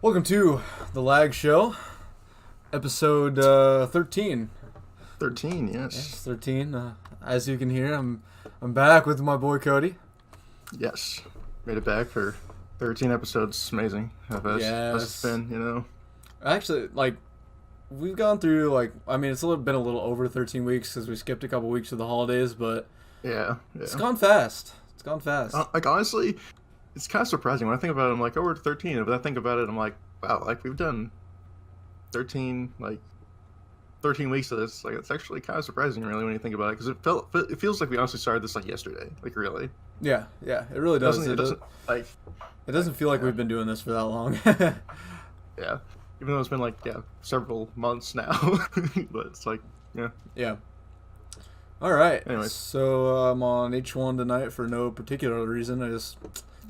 Welcome to the Lag Show, episode 13. 13, Yes, yes. 13. As you can hear, I'm back with my boy Cody. Yes. Made it back for 13 episodes. Amazing. How fast it's Yes. been. Actually, we've gone through, it's been a little over 13 weeks because we skipped a couple weeks of the holidays, but Yeah, it's yeah. gone fast. It's gone fast. Honestly, it's kind of surprising. When I think about it, I'm like, oh, we're at 13. But I think about it, I'm like, wow, we've done 13, 13 weeks of this. It's actually kind of surprising, really, when you think about it. Because it feels like we honestly started this, yesterday. Really. Yeah, it really does. Like, It doesn't feel like yeah. we've been doing this for that long. Yeah. Even though it's been, several months now. But it's yeah. Yeah. All right. Anyways. So I'm on H1 tonight for no particular reason. I just,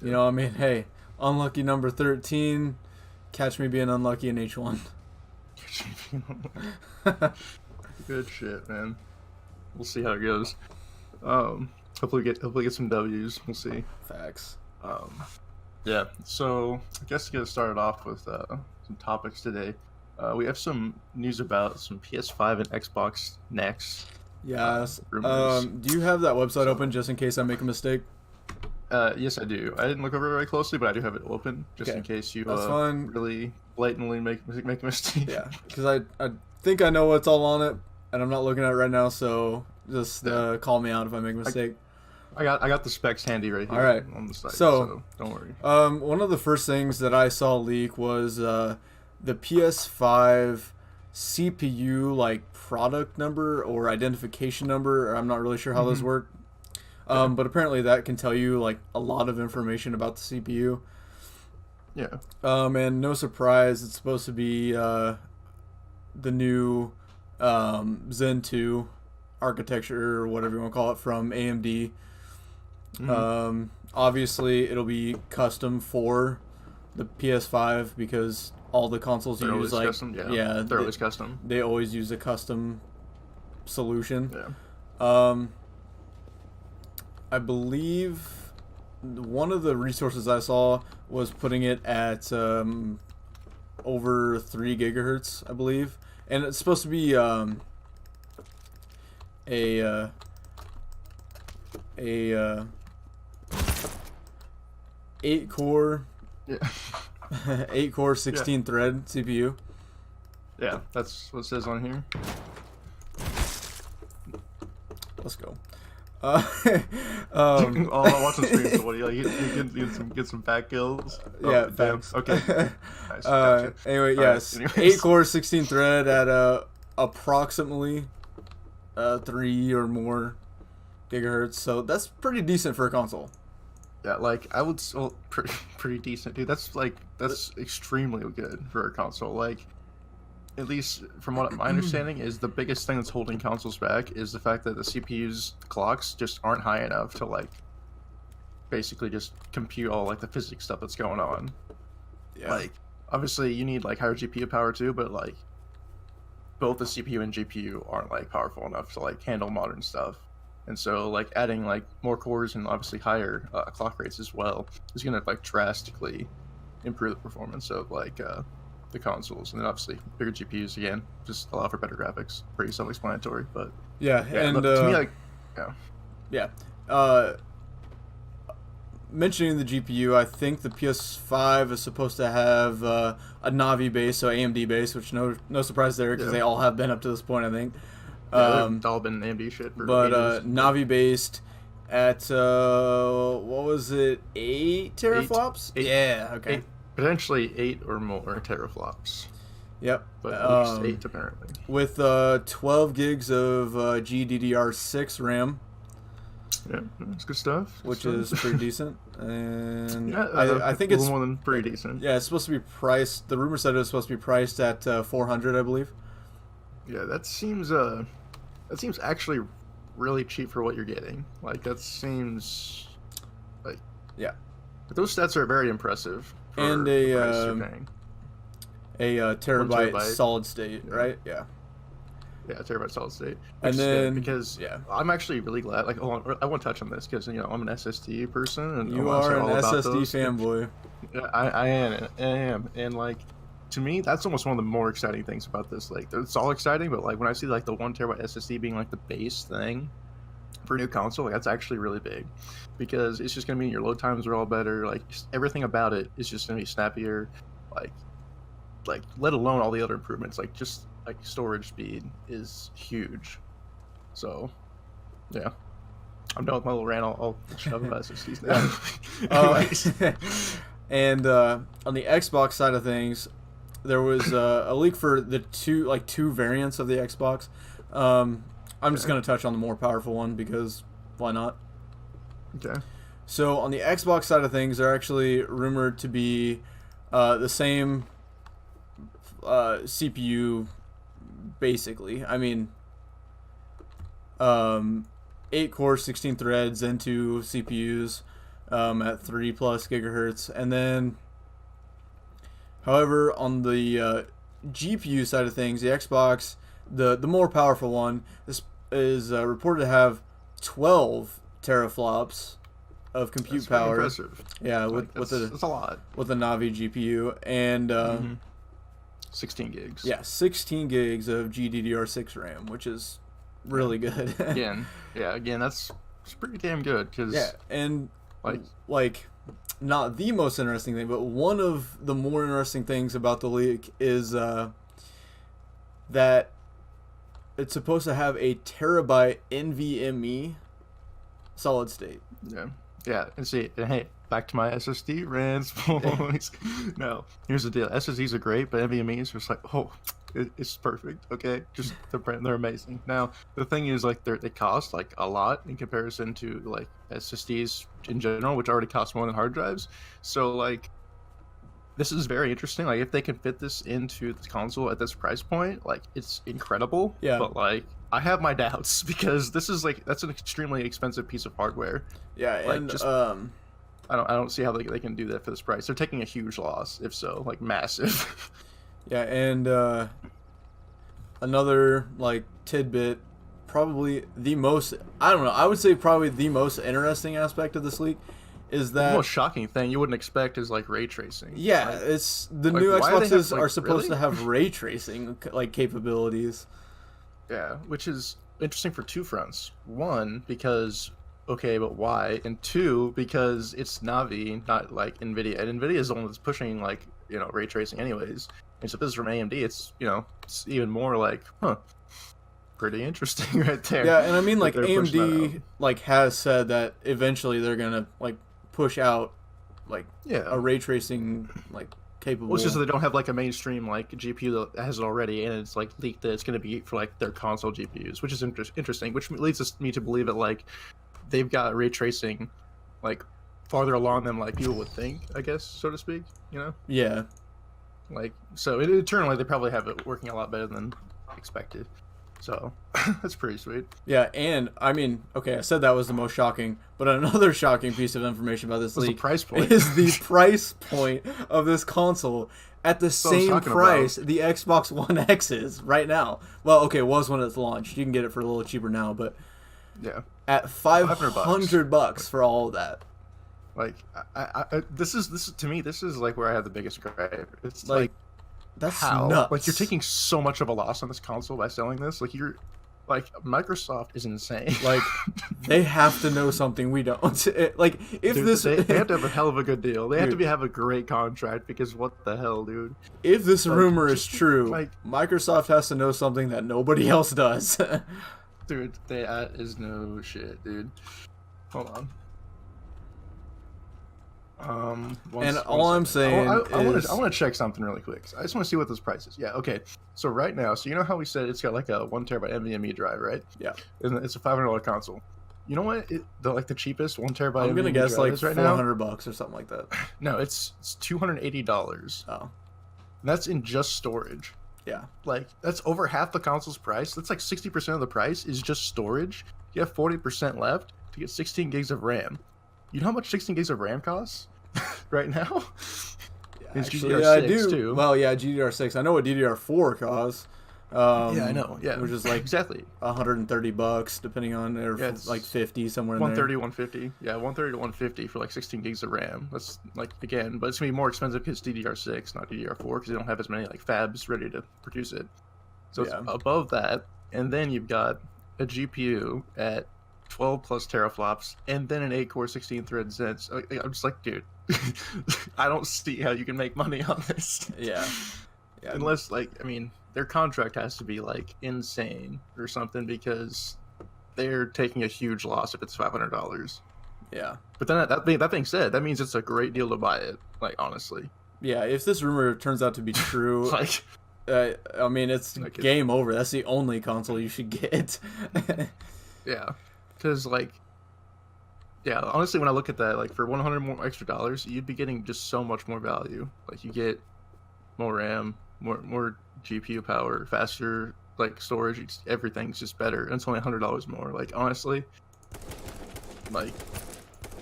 hey, unlucky number 13. Catch me being unlucky in H1. Good shit, man. We'll see how it goes. Hopefully get some W's. We'll see. Facts. Yeah. So I guess to get started off with some topics today, we have some news about some PS5 and Xbox Next. Yes. Rumors. Do you have that website open just in case I make a mistake? Yes, I do. I didn't look over it very closely, but I do have it open just Okay. in case you That's fine. really blatantly make a mistake. Yeah, because I think I know what's all on it, and I'm not looking at it right now, so just call me out if I make a mistake. I got the specs handy right here All right. on the site, So, so don't worry. One of the first things that I saw leak was the PS5 CPU product number or identification number. I'm not really sure how those work. But apparently that can tell you a lot of information about the CPU. Yeah. And no surprise, it's supposed to be the new Zen 2 architecture or whatever you want to call it from AMD. Obviously, it'll be custom for the PS5 because all the consoles They're use always custom. Yeah. They're always custom. they always use a custom solution. Yeah. I believe one of the resources I saw was putting it at over 3 gigahertz, I believe, and it's supposed to be a 8-core Yeah. 8-core 16-thread CPU. Yeah. That's what it says on here. Let's go. Oh, I'm watching stream. So what do you get some back kills? Yeah, damn. facts. Okay. Nice. Gotcha. Anyway, All right, yes, anyways. 8-core 16-thread at approximately 3 or more gigahertz. So that's pretty decent for a console. Yeah, I would still pretty decent, dude. That's extremely good for a console. At least from what my understanding is, the biggest thing that's holding consoles back is the fact that the CPU's clocks just aren't high enough to basically just compute all the physics stuff that's going on. Yeah. Obviously you need higher GPU power too, but both the CPU and GPU aren't powerful enough to handle modern stuff. And so adding more cores and obviously higher clock rates as well is going to drastically improve the performance of the consoles. And then obviously bigger GPUs again just allow for better graphics. Pretty self-explanatory, but Yeah, and look, to me yeah. Mentioning the GPU, I think the PS5 is supposed to have a Navi base, so AMD base, which no surprise there because they all have been up to this point, I think. They've all been AMD shit for But ages. Navi based at what was it, 8 teraflops? Yeah, okay. Potentially 8 or more teraflops, Yep. but at least 8 apparently. With 12 gigs of GDDR6 RAM, Yeah, that's good stuff. which is pretty decent. And yeah, I think a it's little more than pretty decent. yeah, it's supposed to be priced. The rumor said it was supposed to be priced at 400, I believe. Yeah, that seems actually really cheap for what you're getting. That seems Yeah. those stats are very impressive. For And the price you're paying. a terabyte terabyte. solid state, right? Yeah. Yeah, terabyte solid state. And Which is good, then because yeah, I'm actually really glad. Like, I want to touch on this because I'm an SSD person, and I you want to are say an all about SSD those. fanboy. Yeah, I am, and like, to me, that's almost one of the more exciting things about this. Like, it's all exciting, but like when I see like the 1 terabyte SSD being like the base thing for a new console, like, that's actually really big, because it's just gonna mean your load times are all better. Like, just everything about it is just gonna be snappier. Like, let alone all the other improvements. Like, just like storage speed is huge. So, yeah. I'm done with my little rant. I'll shut up about SSDs now. Anyways. And on the Xbox side of things, there was a leak for the two variants of the Xbox. I'm just gonna touch on the more powerful one because why not? Okay. So on the Xbox side of things, they're actually rumored to be the same CPU, basically. I mean, 8 cores, 16 threads, Zen 2 CPUs at 3 plus gigahertz, and then, however, on the GPU side of things, the Xbox, the more powerful one, is reported to have 12 teraflops of compute That's power. impressive. Yeah, Like, that's a lot. with a Navi GPU and 16 gigs. yeah, 16 gigs of GDDR6 RAM, which is really good. Again, that's pretty damn good, because Yeah, and like not the most interesting thing, but one of the more interesting things about the leak is that it's supposed to have a terabyte NVMe solid state. yeah, and see, and hey, back to my SSD rants, boys. No, here's the deal: SSDs are great, but NVMe is just like, oh, it's perfect. Okay, just they're amazing. Now the thing is, like, they cost like a lot in comparison to like SSDs in general, which already cost more than hard drives. So like, this is very interesting. Like, if they can fit this into the console at this price point, like, it's incredible. Yeah. But like, I have my doubts, because this is like, that's an extremely expensive piece of hardware. Yeah, Like, and just- I don't see how they can do that for this price. They're taking a huge loss, if so, like, massive. yeah, and another like tidbit, probably the most, I don't know, I would say probably the most interesting aspect of this leak is The that most shocking thing you wouldn't expect is like ray tracing. yeah, Like, it's the like, new why do they Xboxes have, are like, supposed really? to have ray tracing like capabilities. yeah, which is interesting for two fronts. One, because okay, but why? And two, because it's Navi, not like Nvidia. And Nvidia is the one that's pushing like, ray tracing anyways. And so if this is from AMD, it's it's even more like, pretty interesting right there. Yeah, and I mean, like, They're pushing that AMD out. like has said that eventually they're gonna like push out like Yeah. a ray tracing like capable. Well, it's just that they don't have like a mainstream like GPU that has it already, and it's like leaked that it's going to be for like their console GPUs, which is interesting. Which leads me to believe that like they've got ray tracing like farther along than like people would think, I guess, so to speak. Yeah, Like, so internally they probably have it working a lot better than expected. So that's pretty sweet. yeah, and I mean, okay, I said that was the most shocking, but another shocking piece of information about this What's the leak price point? is the price point of this console at the what I was same talking price the Xbox One X is right now. Well, okay, it was when it's launched. You can get it for a little cheaper now, but Yeah. at $500 for all of that. Like, this is to me, this is like where I have the biggest gripe. It's Like, like that's how? nuts. Like, you're taking so much of a loss on this console by selling this. Like, Microsoft is insane. Like, they have to know something we don't. Like, if Dude, this they have to have a hell of a good deal. They have to Dude. have a great contract, because what the hell, dude? if this like, rumor is just, true, like- Microsoft has to know something that nobody else does. Dude, that is no shit, dude. Hold on. And all I'm saying I is- want to check something really quick. I just want to see what this price is. Yeah, okay. So right now, you know how we said it's got like a 1 terabyte NVMe drive, right? Yeah. And it's a $500 console. You know what? The cheapest 1 terabyte. I'm gonna NVMe guess drive like is right now. $400 or something like that. No, it's $280. Oh, That's in just storage. yeah. Like, that's over half the console's price. That's like 60% of the price is just storage. You have 40% left to get 16 gigs of RAM. You know how much 16 gigs of RAM costs right now? It's Actually, GDDR6 I do. too. Well, yeah, GDDR6. I know what DDR4 costs, Yeah, I know. Yeah, which is like exactly. $130 depending on, or Yeah, it's like 50 somewhere in 130, 150. Yeah, 130 to 150 for like 16 gigs of RAM. That's like, again, but it's gonna be more expensive because DDR6, not DDR4, because they don't have as many like fabs ready to produce it. So it's Yeah. above that, and then you've got a GPU at 12 plus teraflops, and then an 8-core 16-thread Zen. So I'm just like, dude, I don't see how you can make money on this. Yeah. Yeah. Unless, like, I mean, their contract has to be like insane or something, because they're taking a huge loss if it's $500. Yeah. But then that being said, that means it's a great deal to buy it. Like, honestly, Yeah. If this rumor turns out to be true, like, I mean, it's Like, game over. That's the only console you should get. yeah, because like, yeah, honestly, when I look at that, like for 100 more extra dollars, you'd be getting just so much more value. Like, you get more RAM, more GPU power, faster like storage. Everything's just better, and it's only $100 more. Like, honestly, like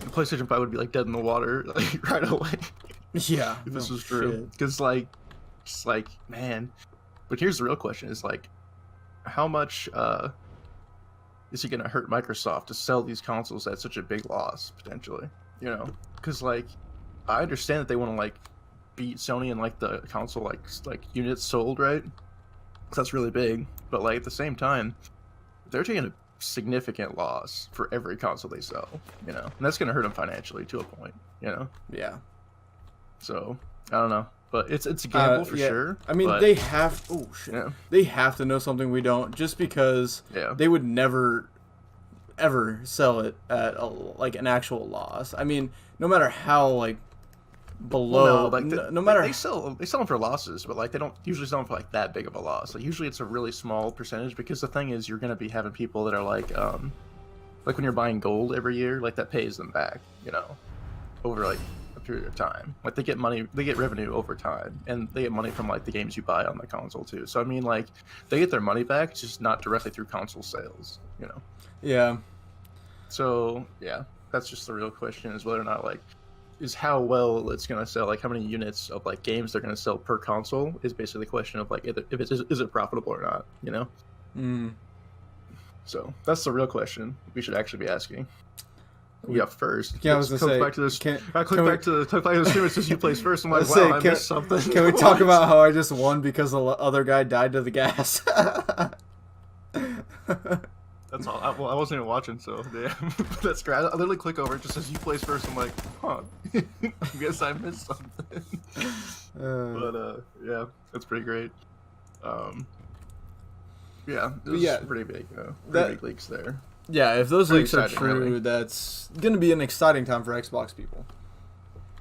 the PlayStation 5 would be like dead in the water like right away Yeah. if this no was true. shit. Because like, it's like, man. But here's the real question: is like, how much is it gonna hurt Microsoft to sell these consoles at such a big loss potentially? You know, because like, I understand that they want to like beat Sony in like the console like units sold, right? 'Cause that's really big. But like at the same time, they're taking a significant loss for every console they sell. You know, and that's gonna hurt them financially to a point. You know, Yeah. so I don't know, but it's a gamble for yeah. sure. I mean, but, they have. Oh shit. yeah, They have to know something we don't, just because yeah. they would never, ever sell it at like an actual loss. I mean, no matter how like below, Well, no, like no matter. they sell them for losses, but like they don't usually sell them for like that big of a loss. Like usually it's a really small percentage, because the thing is you're gonna be having people that are like when you're buying gold every year, like that pays them back, you know, over like a period of time. Like they get money, they get revenue over time, and they get money from like the games you buy on the console too. So I mean, like they get their money back, it's just not directly through console sales, you know. Yeah. So yeah, that's just the real question, is whether or not like is how well it's gonna sell, like how many units of like games they're gonna sell per console is basically the question of like if it is it profitable or not, you know. Mm. So that's the real question we should actually be asking. Yeah, first. Yeah, I was gonna say. Back to this. Can, I click back to the stream. It says you place first. I'm like, Let's wow, say, I missed something. Can we talk about how I just won because the other guy died to the gas? That's all. I wasn't even watching, so damn. That's great. I literally click over. It just says you place first. I'm like, huh. I guess I missed something. But yeah, that's pretty great. Yeah, it was yeah, pretty big. Pretty that- big leaks there. Yeah, if those Pretty leaks are exciting, true, really. that's gonna be an exciting time for Xbox people.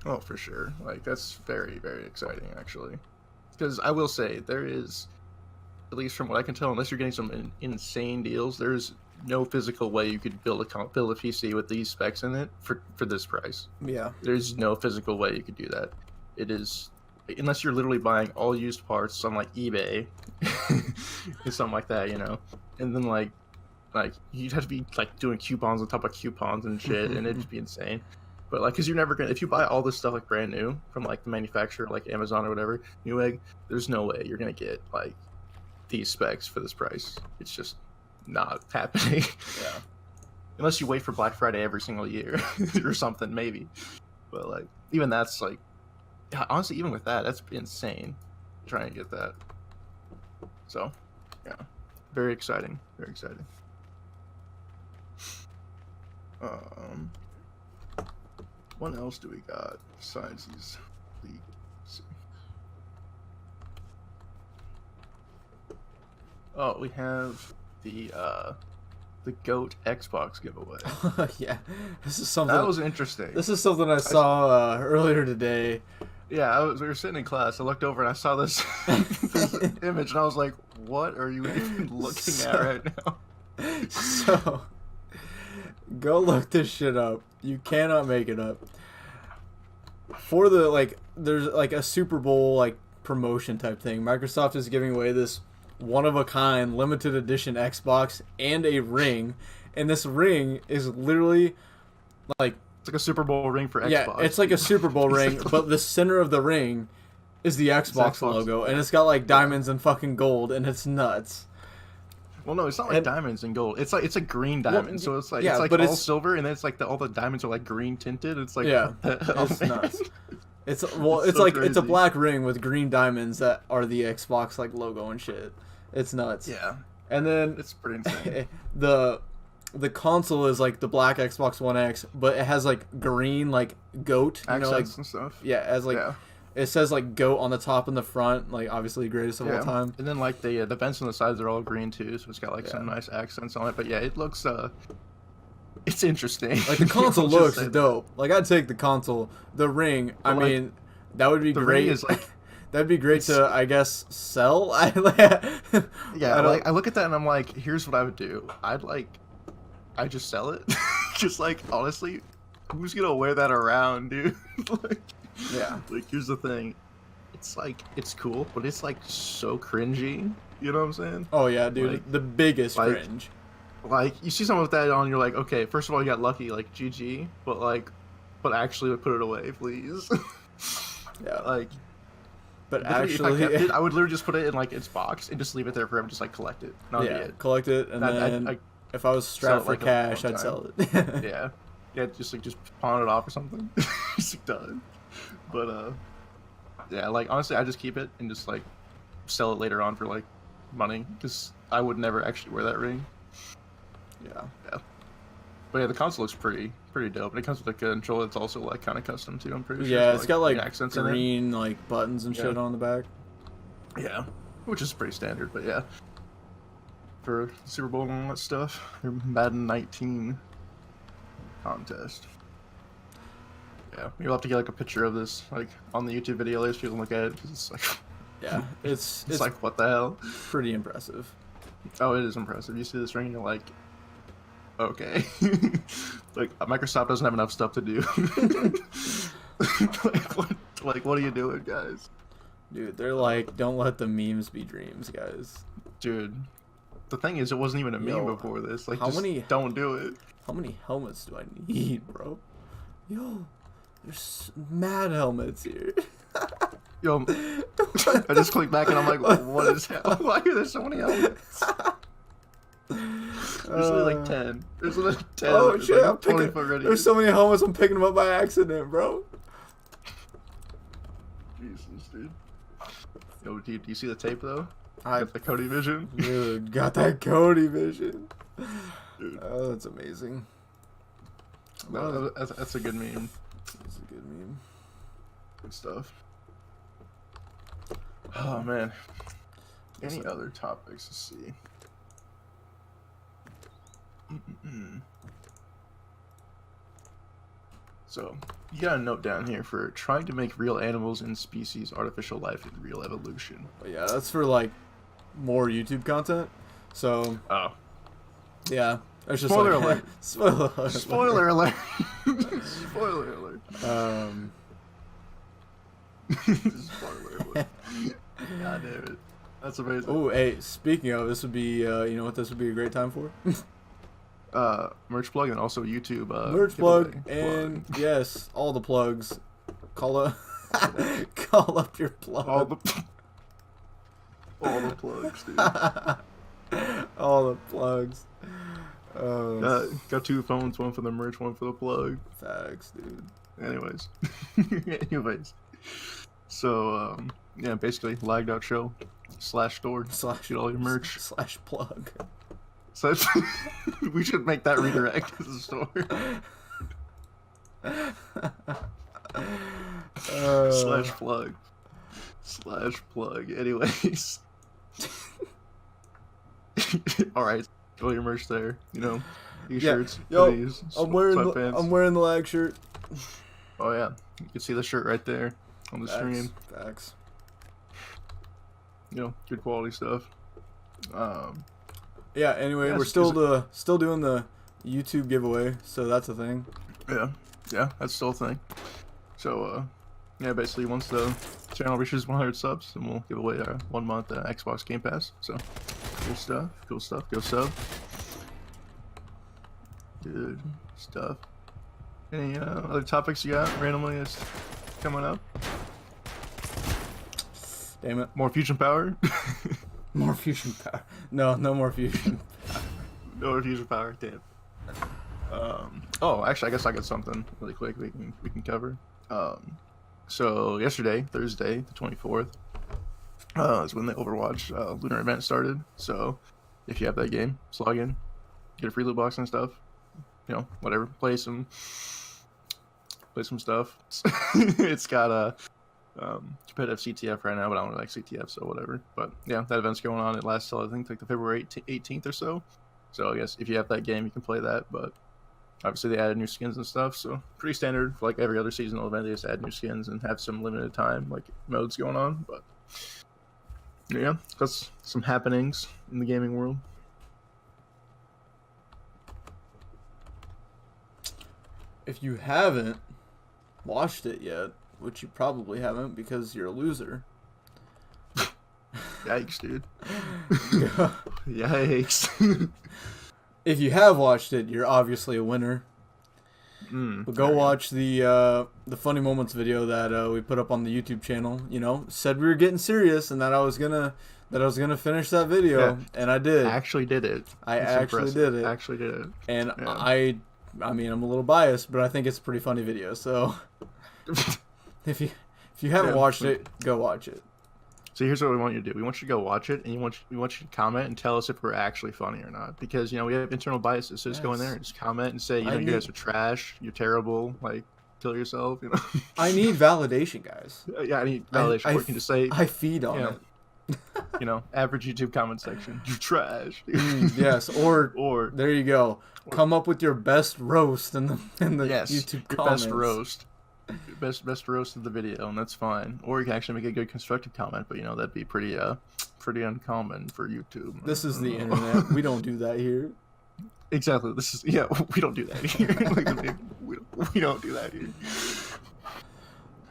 Oh, for sure. Like, that's very, very exciting, actually. Because I will say, there is, at least from what I can tell, unless you're getting some insane deals, there's no physical way you could build a PC with these specs in it for this price. Yeah. There's no physical way you could do that. It is, unless you're literally buying all used parts on, like, eBay, or something like that, you know? And then, like, you'd have to be, like, doing coupons on top of coupons and shit, and it'd just be insane. But, like, because you're never going to... If you buy all this stuff, like, brand new from, like, the manufacturer, like Amazon or whatever, Newegg, there's no way you're going to get, like, these specs for this price. It's just not happening. Yeah. Unless you wait for Black Friday every single year or something, maybe. But, like, even that's, like... Honestly, even with that, that's insane, trying to get that. So, yeah. Very exciting. Very exciting. What else do we got besides these leaks? Let's see. Oh, we have the GOAT Xbox giveaway. Yeah. This is something. That was interesting. This is something I saw earlier today. Yeah, we were sitting in class. I looked over and I saw this, this image, and I was like, "What are you even looking at right now?" So, go look this shit up. You cannot make it up. For the, like, there's, like, a Super Bowl, like, promotion type thing. Microsoft is giving away this one-of-a-kind limited edition Xbox and a ring. And this ring is literally, like... It's like a Super Bowl ring for Xbox. Yeah, it's like a Super Bowl ring, but the center of the ring is the Xbox Xbox logo, and it's got like diamonds and fucking gold, and it's nuts. Well, no, it's not like And- diamonds and gold. It's like it's a green diamond, so it's like yeah, it's like but all it's- silver, and then it's like all the diamonds are like green tinted. It's like Yeah, what the hell, it's man? nuts. It's It's it's so like it's a crazy. black ring with green diamonds that are the Xbox like logo and shit. It's nuts. Yeah, And then it's pretty insane. the console is like the black Xbox One X, but it has like green like goat, you know, like Accents and stuff. yeah, it has like Yeah. it says like goat on the top and the front, like obviously greatest of all time. And then like the vents on the sides are all green too, so it's got like some Yeah. nice accents on it. But yeah, it looks it's interesting. Like the console I'll just looks say that. dope. Like I'd take the console. The ring, I But, like, mean, that would be the great. ring is, like- That'd be great to, I guess, sell. Yeah, I don't- like I look at that and I'm like, here's what I would do. I just sell it. Just like honestly, who's gonna wear that around, dude? like, yeah. like here's the thing. It's like it's cool, but it's like so cringy. You know what I'm saying? Oh yeah, dude, Like- the biggest like- cringe. Like you see someone with that on, you're like, okay, first of all you got lucky, like GG, but actually put it away, please. Yeah, like but literally, if I actually, kept it, I would literally just put it in like its box and just leave it there forever, just like collect it. Not yeah, be it. collect it, and then I, if I was strapped for like, a cash, long I'd time. sell it. yeah, yeah, just pawn it off or something. Just like, done. But yeah, like honestly, I just keep it and just like sell it later on for like money because I would never actually wear that ring. Yeah. But yeah, the console looks pretty dope. And it comes with a controller that's also like kind of custom too. I'm pretty sure. Yeah, So, it's got like accents in green like buttons and shit Yeah. on the back. it. Yeah, which is pretty standard. But yeah, for Super Bowl and all that stuff, your Madden 19 contest. Yeah, you'll have to get like a picture of this like on the YouTube video later so you can look at it because it's like Yeah, it's it's like what the hell. pretty impressive. Oh, it is impressive. You see this ring, and you're like, okay. Like, Microsoft doesn't have enough stuff to do. like, what are you doing, guys? Dude, they're like, don't let the memes be dreams, guys. Dude, the thing is, it wasn't even a meme Yo, before this. Like, how just many- don't do it. How many helmets do I need, bro? Yo, there's mad helmets here. Yo, I just clicked back, and I'm like, what is hell? Why are there so many helmets? There's only like 10. There's only like 10. Oh There's shit, like I'm 20 picking. foot ready. There's so many helmets, I'm picking them up by accident, bro. Jesus, dude. Yo, do you see the tape, though? I Got the Cody vision? dude, got that Cody vision. Dude. Oh, that's amazing. No, that's a good meme. That's a good meme. Good stuff. Oh man. Any other topics to see? So, you got a note down here for trying to make real animals and species artificial life in real evolution. But yeah, that's for like more YouTube content. So Oh. yeah, it's just Spoiler like, alert. spoiler alert. Spoiler alert! Spoiler alert. Spoiler alert. God damn it. That's amazing. Oh, hey, speaking of, this would be, you know what this would be a great time for? Merch plug and also YouTube. Merch giveaway plug, and yes, all the plugs. Call up, call up your plug. all the plugs, dude. All the plugs. Got 2 phones, one for the merch, one for the plug. Facts, dude. Anyways. So, yeah, basically, lagged out show /store. Slash Get all your merch. Slash plug. So we should make that redirect to the store. /plug. Anyways. Alright. All your merch there. You know, t-shirts, Yo, hoodies, I'm wearing sweatpants. I'm wearing the lag shirt. Oh yeah, you can see the shirt right there on the stream. Facts. You know, good quality stuff. Yeah. Anyway, Yeah, we're is still doing the YouTube giveaway, so that's a thing. Yeah, that's still a thing. So, yeah, basically once the channel reaches 100 subs, then we'll give away our 1 month Xbox Game Pass. So, cool stuff, go sub. Good stuff. Any other topics you got randomly that's coming up? Damn it. More fusion power. More fusion power. No, no more fusion. No more fusion power. Damn. Oh, actually, I guess I got something really quick we can cover. So yesterday, Thursday, the 24th, is when the Overwatch lunar event started. So if you have that game, just log in, get a free loot box and stuff. You know, whatever. Play some stuff. It's got a competitive CTF right now, but I don't really like CTF, so whatever. But yeah, that event's going on. It lasts till I think like the February 18th or so. So I guess if you have that game, you can play that. But obviously they added new skins and stuff, so pretty standard for like every other seasonal event. They just add new skins and have some limited time like modes going on. But yeah, that's some happenings in the gaming world. If you haven't watched it yet, which you probably haven't because you're a loser. Yikes, dude. Yikes. If you have watched it, you're obviously a winner. But go watch the funny moments video that we put up on the YouTube channel. You know, said we were getting serious and that I was gonna finish that video, and I did. I actually did it. I actually did it. Actually did it. And yeah. I mean, I'm a little biased, but I think it's a pretty funny video. So if you haven't watched it, go watch it. So here's what we want you to do. We want you to go watch it, and we want you to comment and tell us if we're actually funny or not. Because, you know, we have internal biases. So just go in there and just comment and say, you know, you guys are trash, you're terrible, like, kill yourself, you know. I need validation, guys. Yeah, I need validation. Or you can just say, I feed on it. You know, average YouTube comment section. You're trash. Yes, or there you go. Come up with your best roast in the YouTube comments. Best roast. Best roast of the video, and that's fine. Or you can actually make a good constructive comment, but you know that'd be pretty uncommon for YouTube. This is the internet. We don't do that here. Exactly. We don't do that here. Like, we don't do that here.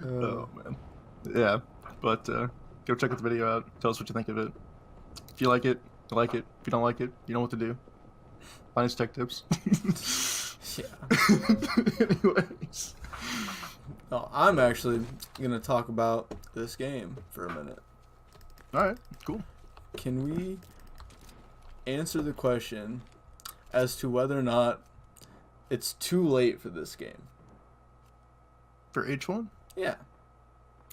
Oh man. Yeah, but go check the video out. Tell us what you think of it. If you like it, you like it. If you don't like it, you know what to do. Find us tech tips. Yeah. Anyways. No, I'm actually gonna talk about this game for a minute. All right, cool. Can we answer the question as to whether or not it's too late for this game? For H1? Yeah.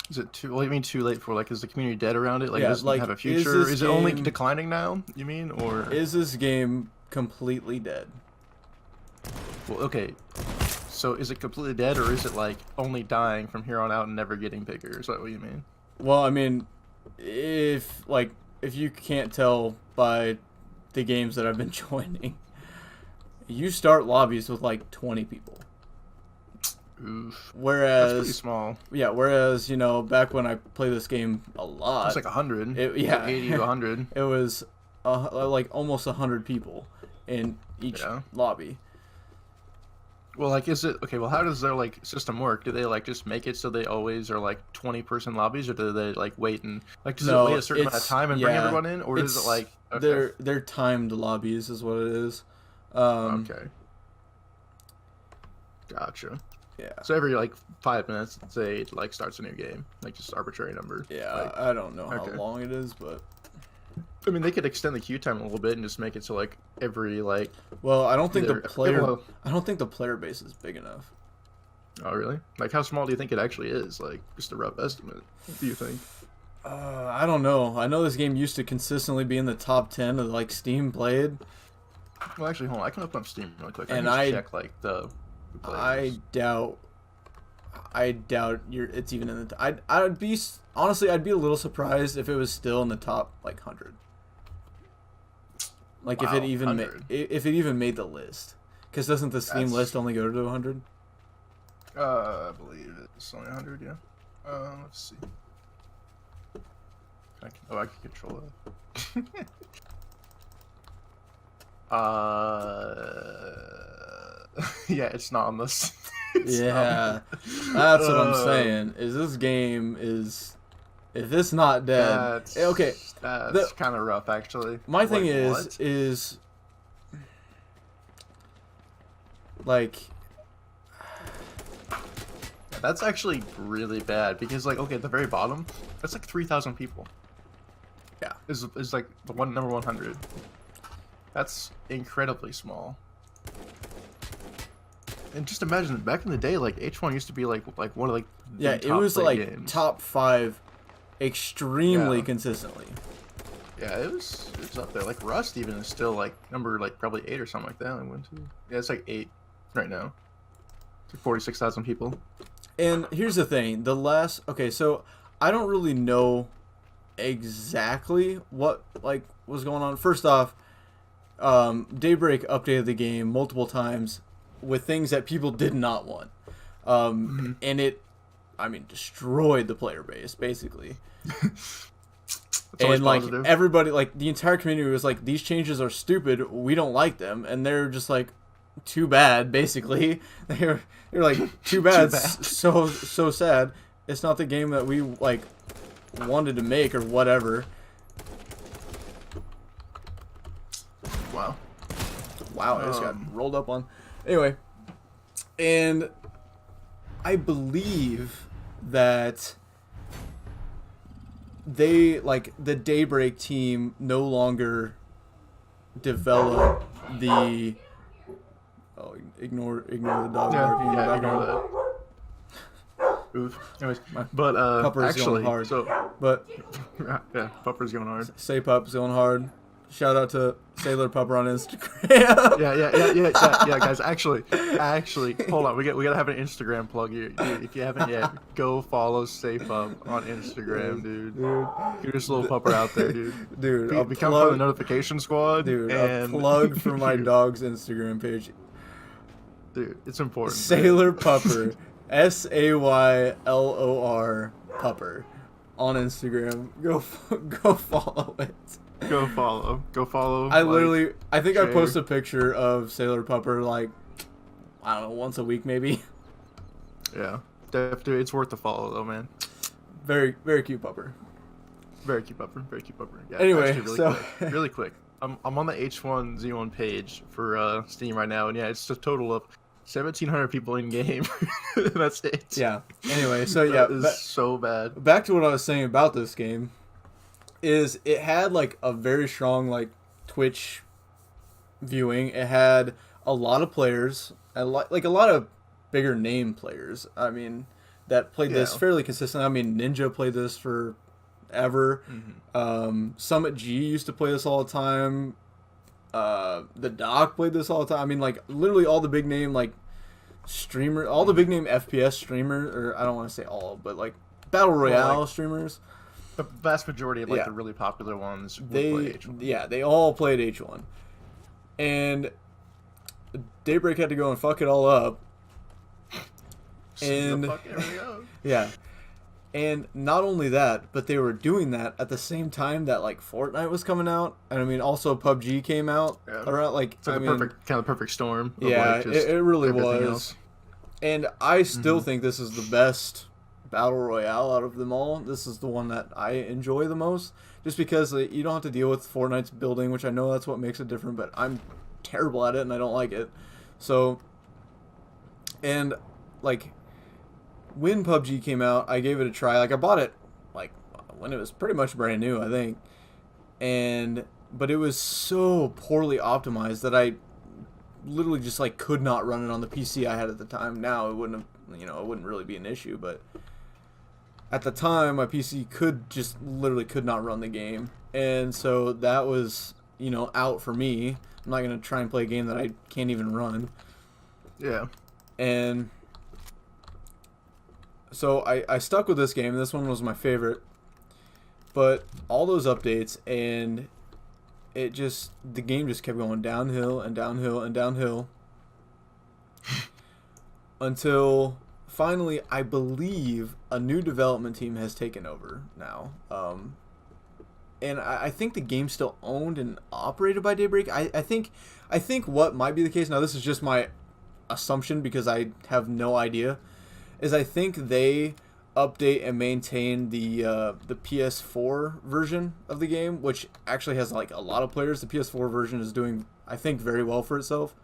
Is it too? Well, you mean too late for like? Is the community dead around it? Like, yeah, it doesn't have a future? Is it only declining now? You mean, or is this game completely dead? Well, okay. So is it completely dead, or is it like only dying from here on out and never getting bigger? Is that what you mean? Well, I mean, if you can't tell by the games that I've been joining, you start lobbies with like 20 people. Oof. Whereas that's pretty small. Yeah. Whereas, you know, back when I played this game a lot, it's like 100. Yeah, like 80 to 100. It was like almost 100 people in each lobby. Well, like, is it okay? Well, how does their like system work? Do they like just make it so they always are like 20-person lobbies, or do they like wait and like does it wait a certain amount of time and bring everyone in, or is it like they're timed lobbies is what it is? Okay, gotcha. Yeah. So every like 5 minutes, say it like starts a new game, like just arbitrary number. Yeah, like, I don't know how long it is, but I mean, they could extend the queue time a little bit and just make it so like every like. Well, I don't think the player base is big enough. Oh really? Like, how small do you think it actually is? Like, just a rough estimate. What do you think? I don't know. I know this game used to consistently be in the top 10 of like Steam played. Well, actually, hold on. I can open up Steam really quick. And I check like the players. I doubt it's even in the. I'd be honestly, I'd be a little surprised if it was still in the top like 100. Like, wow, if it even made the list, because doesn't the Steam list only go to 100? I believe it's only 100. Yeah. Let's see. I can control it. Yeah, it's not on this. That's what I'm saying. Is this game is. If it's not dead, okay. That's kind of rough, actually. My thing is like, That's actually really bad because, like, okay, at the very bottom, that's like 3,000 people. Yeah. Is like the number 100. That's incredibly small. And just imagine back in the day, like H1 used to be like one of like Yeah, the it top was played like games. top 5 extremely Yeah. consistently. Yeah, it was up there. Like Rust even is still like number like probably 8 or something like that. Like 1, 2. Yeah, it's like 8 right now. It's like 46,000 people. And here's the thing, okay, so I don't really know exactly what like was going on. First off, Daybreak updated the game multiple times with things that people did not want. And it, I mean, destroyed the player base, basically. And, like, positive. everybody, like, the entire community was like, these changes are stupid, we don't like them. And they're just like, too bad, basically. They're like, too bad, so sad. It's not the game that we, like, wanted to make or whatever. Wow. Wow, I just got rolled up on. Anyway, and I believe that they, like, the Daybreak team no longer develop the... Oh, ignore the dog barking in the Yeah, background. ignore that. Oof. Anyways, but Pupper's actually, going hard. so But yeah, Pupper's going hard. Say Pup's going hard. Shout out to Sailor Pupper on Instagram. Yeah, guys. Actually, hold on. We gotta have an Instagram plug here. Dude, if you haven't yet, go follow Safe Up on Instagram, dude. You're just a little pupper out there, dude. Dude, Become part of the notification squad. Dude, and a plug for my dog's Instagram page. Dude, it's important. Sailor Pupper, SAYLOR Pupper, on Instagram. Go follow it. Go follow. I think I share. post a picture of Sailor Pupper like, I don't know, once a week maybe. Yeah, dude, it's worth the follow though, man. Very, very cute pupper. Very cute pupper. Yeah. Anyway, actually, really quick. I'm on the H1Z1 page for Steam right now, and yeah, it's a total of 1,700 people in game. That's it. Yeah. Anyway, so yeah, that is so bad. Back to what I was saying about this game, is it had like a very strong like Twitch viewing. It had a lot of players, like a lot of bigger name players. I mean, that played this fairly consistently. I mean, Ninja played this forever. Summit G used to play this all the time. The Doc played this all the time. I mean, like literally all the big name like streamer, all the big name FPS streamers, or I don't want to say all, but like battle royale streamers. The vast majority of like the really popular ones would play H1. Yeah, they all played H1, and Daybreak had to go and fuck it all up. And yeah, and not only that, but they were doing that at the same time that like Fortnite was coming out, and I mean also PUBG came out around like it's like the perfect storm. Of yeah, like just it really everything was. else. And I still think this is the best battle royale out of them all. This is the one that I enjoy the most, just because you don't have to deal with Fortnite's building, which I know that's what makes it different, but I'm terrible at it and I don't like it. So, and like when PUBG came out, I gave it a try. Like I bought it like when it was pretty much brand new, I think. But it was so poorly optimized that I literally just like could not run it on the PC I had at the time. Now it wouldn't have, it wouldn't really be an issue, but at the time my PC literally could not run the game. And so that was, out for me. I'm not going to try and play a game that I can't even run. Yeah. And so I stuck with this game. This one was my favorite. But all those updates, and the game just kept going downhill and downhill and downhill until finally, I believe a new development team has taken over now. And I think the game's still owned and operated by Daybreak. I think what might be the case, now this is just my assumption because I have no idea, is I think they update and maintain the PS4 version of the game, which actually has like a lot of players. The PS4 version is doing, I think, very well for itself.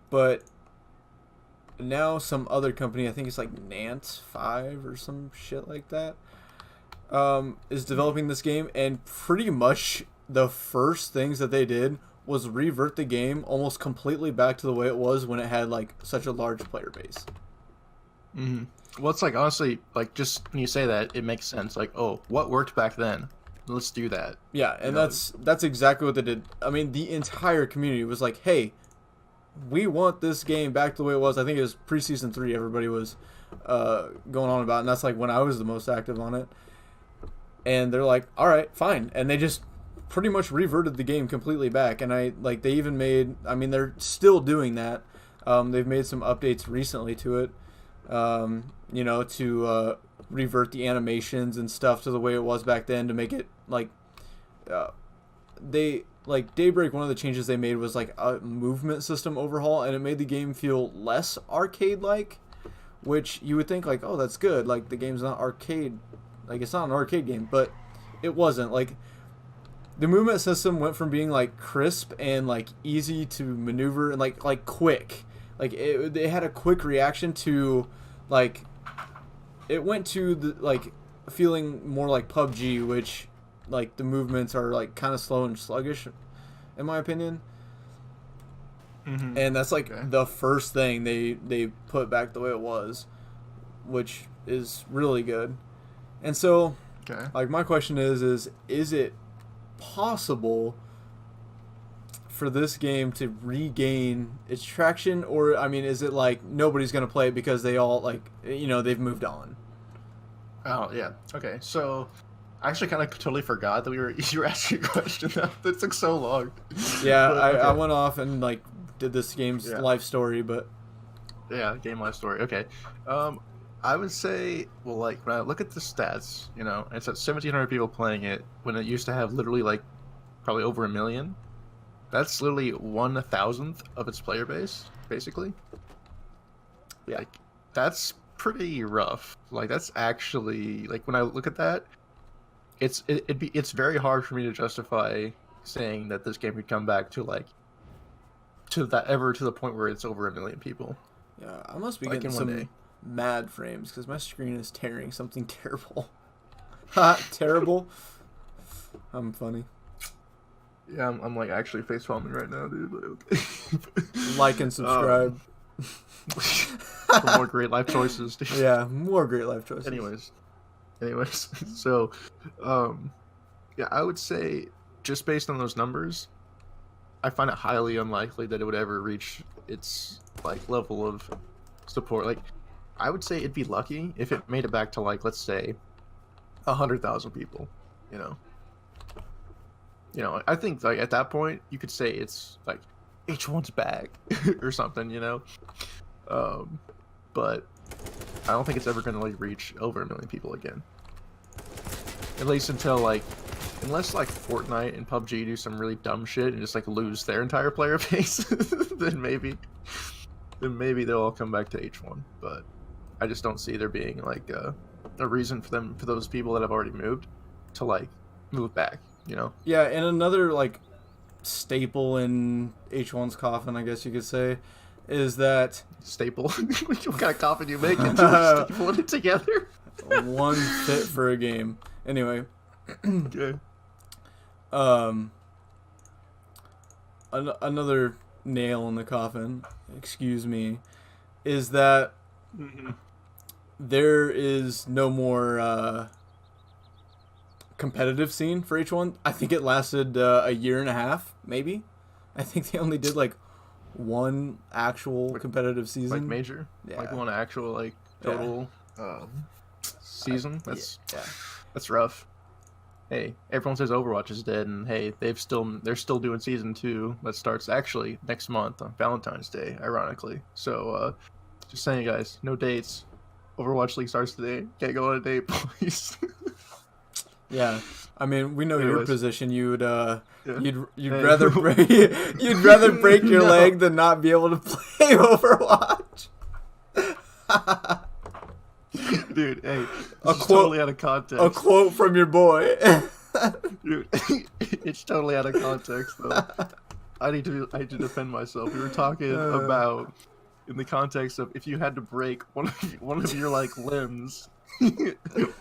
But now some other company, I think it's like Nant 5 or some shit like that, is developing this game, and pretty much the first things that they did was revert the game almost completely back to the way it was when it had like such a large player base. Mm-hmm. Well, it's like, honestly, like, just when you say that, it makes sense. Like, oh, what worked back then? Let's do that. Yeah, and that's exactly what they did. I mean, the entire community was like, hey, we want this game back to the way it was. I think it was pre-season 3 everybody was going on about, and that's like when I was the most active on it. And they're like, all right, fine. And they just pretty much reverted the game completely back. And they even made, I mean, they're still doing that. They've made some updates recently to it, to revert the animations and stuff to the way it was back then, to make it like Daybreak, one of the changes they made was like a movement system overhaul, and it made the game feel less arcade like, which you would think like, oh, that's good, like the game's not arcade, like it's not an arcade game, but it wasn't. Like the movement system went from being like crisp and like easy to maneuver and like quick, like it had a quick reaction to, like it went to the like feeling more like PUBG, which like the movements are like kind of slow and sluggish in my opinion. Mm-hmm. And that's like the first thing they put back the way it was, which is really good. And so like my question is it possible for this game to regain its traction, or I mean, is it like nobody's gonna play it because they all like, they've moved on? Oh yeah. Okay. So I actually kind of totally forgot that you were asking a question. That took so long. Yeah, But, I went off and like did this game's life story, but yeah, game life story. Okay. I would say, well, like when I look at the stats, it's at 1,700 people playing it when it used to have literally like probably over 1 million. That's literally 1,000th of its player base, basically. Yeah, like, that's pretty rough. Like that's actually, like when I look at that, it's very hard for me to justify saying that this game could come back to the point where it's over 1 million people. Yeah, I must be like getting in some 1 day. mad frames because my screen is tearing something terrible. Ha! Terrible. I'm funny. Yeah, I'm like actually face palming right now, dude. Okay. Like and subscribe. For more great life choices, dude. Yeah, more great life choices. Anyways, so, yeah, I would say just based on those numbers, I find it highly unlikely that it would ever reach its like level of support. Like, I would say it'd be lucky if it made it back to like, let's say, 100,000 people. I think like at that point you could say it's like H1's back or something. But I don't think it's ever gonna like reach over 1 million people again. At least unless like Fortnite and PUBG do some really dumb shit and just like lose their entire player base, then maybe they'll all come back to H1. But I just don't see there being like a reason for those people that have already moved to like move back. Yeah, and another like staple in H1's coffin, I guess you could say, is that staple. What kind of coffin you make into staple it together? One fit for a game. Anyway. Okay. Another nail in the coffin, excuse me, is that there is no more competitive scene for H1. I think it lasted a year and a half, maybe. I think they only did like one actual competitive season. Like major? Yeah. Like one actual like total season? That's rough. Hey, everyone says Overwatch is dead, and hey, they're still doing season 2 that starts actually next month on Valentine's Day, ironically. So just saying, guys, no dates. Overwatch League starts today. Can't go on a date, please. Yeah, I mean, we know your position. You'd Hey. rather break your leg than not be able to play Overwatch. Dude, hey, it's totally out of context. A quote from your boy. Dude, it's totally out of context though. I need to defend myself. We were talking about in the context of if you had to break one of your like limbs,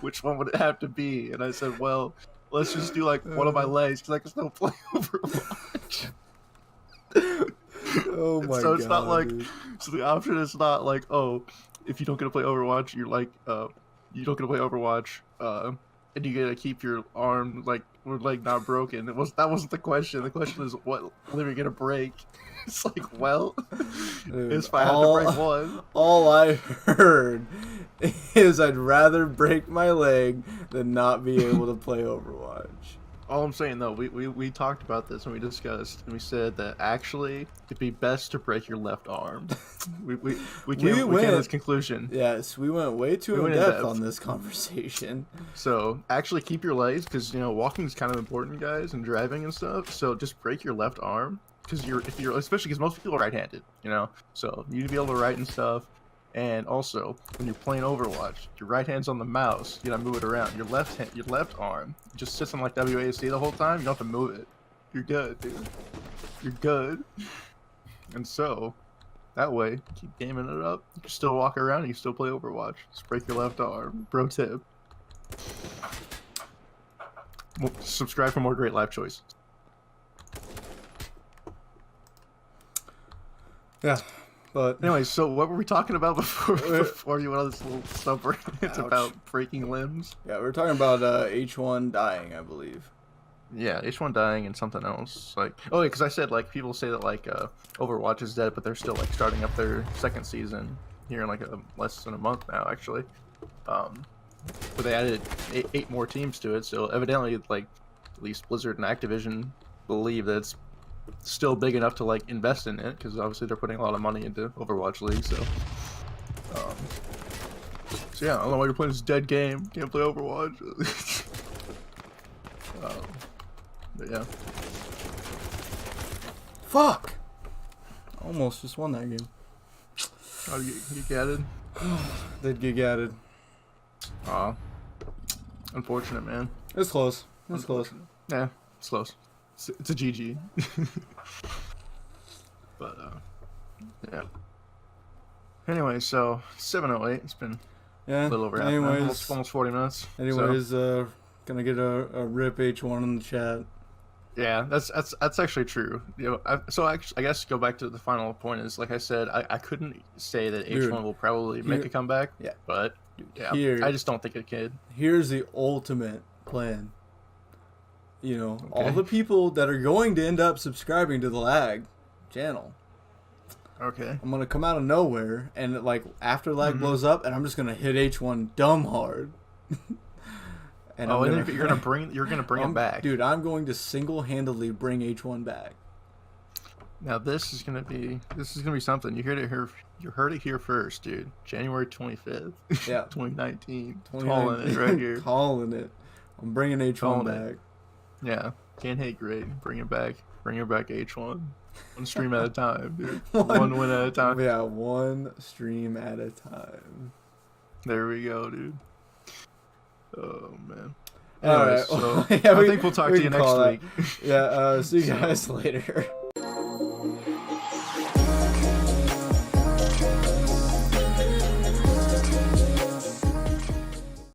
which one would it have to be? And I said, well, let's just do like one of my legs because I can still play Overwatch. Oh my So god. it's not like, dude. so the option is not like, oh, if you don't get to play Overwatch, you're like, you don't get to play Overwatch, and you get to keep your arm like or leg not broken. That wasn't the question. The question is what limb are you gonna break? It's like, well, Dude, if I had to break one. All I heard is I'd rather break my leg than not be able to play Overwatch. All I'm saying though, we talked about this and we discussed, and we said that actually it'd be best to break your left arm. We came to this conclusion. Yes, we went way too in depth on this conversation. So actually keep your legs, because walking is kind of important, guys, and driving and stuff. So just break your left arm, because especially because most people are right-handed, so you need to be able to write and stuff. And also, when you're playing Overwatch, your right hand's on the mouse. You gotta move it around. Your left arm just sits on like WASD the whole time. You don't have to move it. You're good, dude. You're good. And so, that way, keep gaming it up. You can still walk around. And you can still play Overwatch. Just break your left arm. Bro tip. Subscribe for more great life choices. Yeah. But anyway, so what were we talking about before you went on this little stumper? It's about breaking limbs. Yeah, we were talking about H1 dying, I believe. Yeah, H1 dying and something else. Like, oh, yeah, because I said like people say that like Overwatch is dead, but they're still like starting up their second season here in like less than a month now, actually. But they added eight more teams to it, so evidently like at least Blizzard and Activision believe that it's still big enough to like invest in it, because obviously they're putting a lot of money into Overwatch League. So yeah, I don't know why you're playing this dead game. Can't play Overwatch. But yeah. Fuck! Almost just won that game. How do you get added? Did get added. Aw. Unfortunate, man. It's close. It's close. Yeah, it's close. It's a GG. But yeah. Anyway, so 7:08. It's been Yeah. a little over half an hour, almost 40 minutes. Anyways, gonna get a rip H1 in the chat. Yeah, that's actually true. I guess to go back to the final point is, like I said, I couldn't say that H1 will probably make a comeback. Yeah. But yeah, I just don't think it could. Here's the ultimate plan. All the people that are going to end up subscribing to the Lag channel. Okay. I'm gonna come out of nowhere and like after Lag blows up, and I'm just gonna hit H1 dumb hard. And you're gonna bring it back, dude. I'm going to single-handedly bring H1 back. Now this is gonna be something. You heard it here first, dude. January 25th. Yeah. 2019. Calling it right here. Calling it. I'm bringing H1 back. Yeah. Can't hate great. Bring it back. Bring it back, H1. One stream at a time, dude. One win at a time. Yeah, one stream at a time. There we go, dude. Oh man. All right. So I think we'll talk to you next week. Yeah. See you guys later.